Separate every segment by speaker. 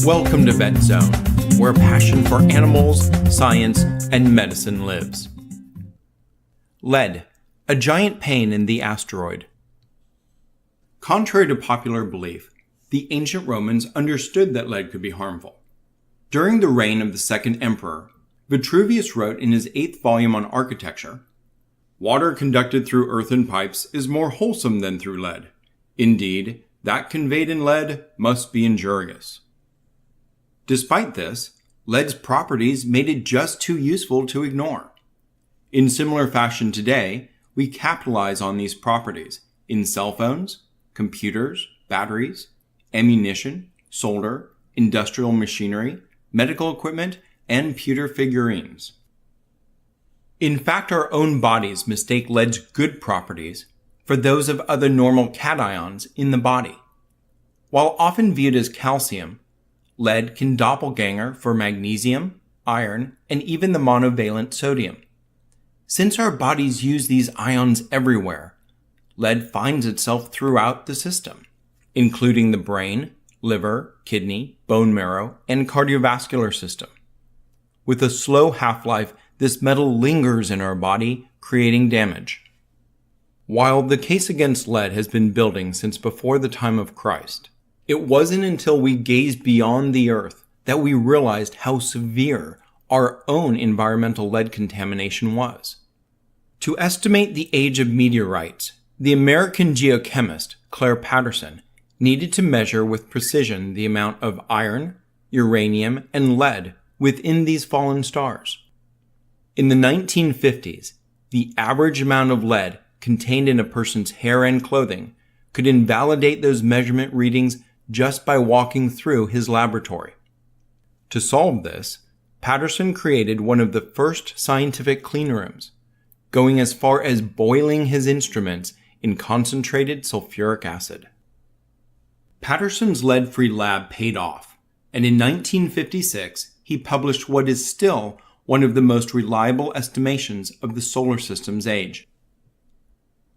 Speaker 1: Welcome to Vet Zone, where passion for animals, science, and medicine lives. Lead, a giant pain in the asteroid. Contrary to popular belief, the ancient Romans understood that lead could be harmful. During the reign of the second emperor, Vitruvius wrote in his 8th volume on architecture, "Water conducted through earthen pipes is more wholesome than through lead. Indeed, that conveyed in lead must be injurious." Despite this, lead's properties made it just too useful to ignore. In similar fashion today, we capitalize on these properties in cell phones, computers, batteries, ammunition, solder, industrial machinery, medical equipment, and pewter figurines. In fact, our own bodies mistake lead's good properties for those of other normal cations in the body. While often viewed as calcium, lead can doppelganger for magnesium, iron, and even the monovalent sodium. Since our bodies use these ions everywhere, lead finds itself throughout the system, including the brain, liver, kidney, bone marrow, and cardiovascular system. With a slow half-life, this metal lingers in our body, creating damage. While the case against lead has been building since before the time of Christ, it wasn't until we gazed beyond the earth that we realized how severe our own environmental lead contamination was. To estimate the age of meteorites, the American geochemist Claire Patterson needed to measure with precision the amount of iron, uranium, and lead within these fallen stars. In the 1950s, the average amount of lead contained in a person's hair and clothing could invalidate those measurement readings just by walking through his laboratory. To solve this, Patterson created one of the first scientific cleanrooms, going as far as boiling his instruments in concentrated sulfuric acid. Patterson's lead-free lab paid off, and in 1956 he published what is still one of the most reliable estimations of the solar system's age.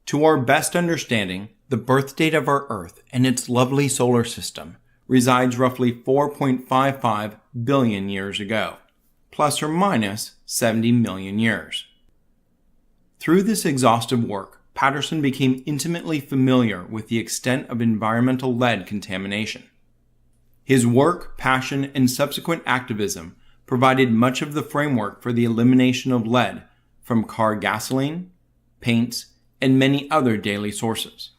Speaker 1: To our best understanding, the birth date of our Earth and its lovely solar system resides roughly 4.55 billion years ago, plus or minus 70 million years. Through this exhaustive work, Patterson became intimately familiar with the extent of environmental lead contamination. His work, passion, and subsequent activism provided much of the framework for the elimination of lead from car gasoline, paints, and many other daily sources.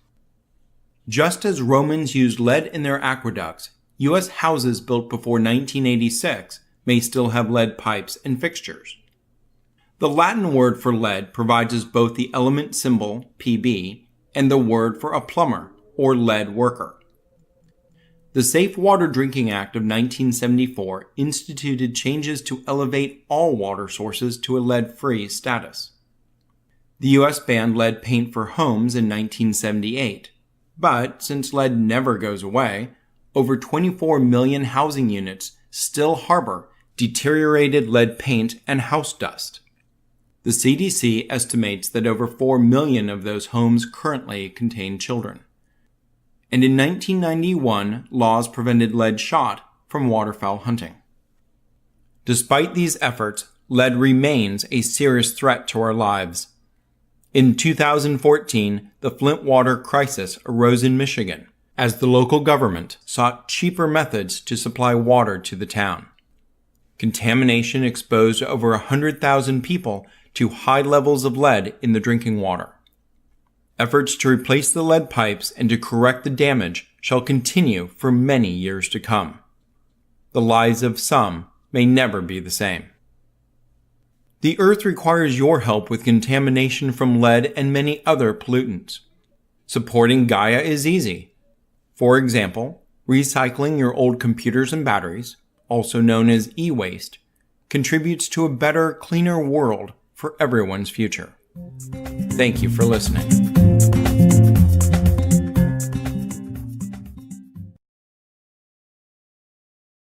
Speaker 1: Just as Romans used lead in their aqueducts, U.S. houses built before 1986 may still have lead pipes and fixtures. The Latin word for lead provides us both the element symbol, Pb, and the word for a plumber, or lead worker. The Safe Water Drinking Act of 1974 instituted changes to elevate all water sources to a lead-free status. The U.S. banned lead paint for homes in 1978, but since lead never goes away, over 24 million housing units still harbor deteriorated lead paint and house dust. The CDC estimates that over 4 million of those homes currently contain children. And in 1991, laws prevented lead shot from waterfowl hunting. Despite these efforts, lead remains a serious threat to our lives. In 2014, the Flint water crisis arose in Michigan as the local government sought cheaper methods to supply water to the town. Contamination exposed over 100,000 people to high levels of lead in the drinking water. Efforts to replace the lead pipes and to correct the damage shall continue for many years to come. The lives of some may never be the same. The Earth requires your help with contamination from lead and many other pollutants. Supporting Gaia is easy. For example, recycling your old computers and batteries, also known as e-waste, contributes to a better, cleaner world for everyone's future. Thank you for listening.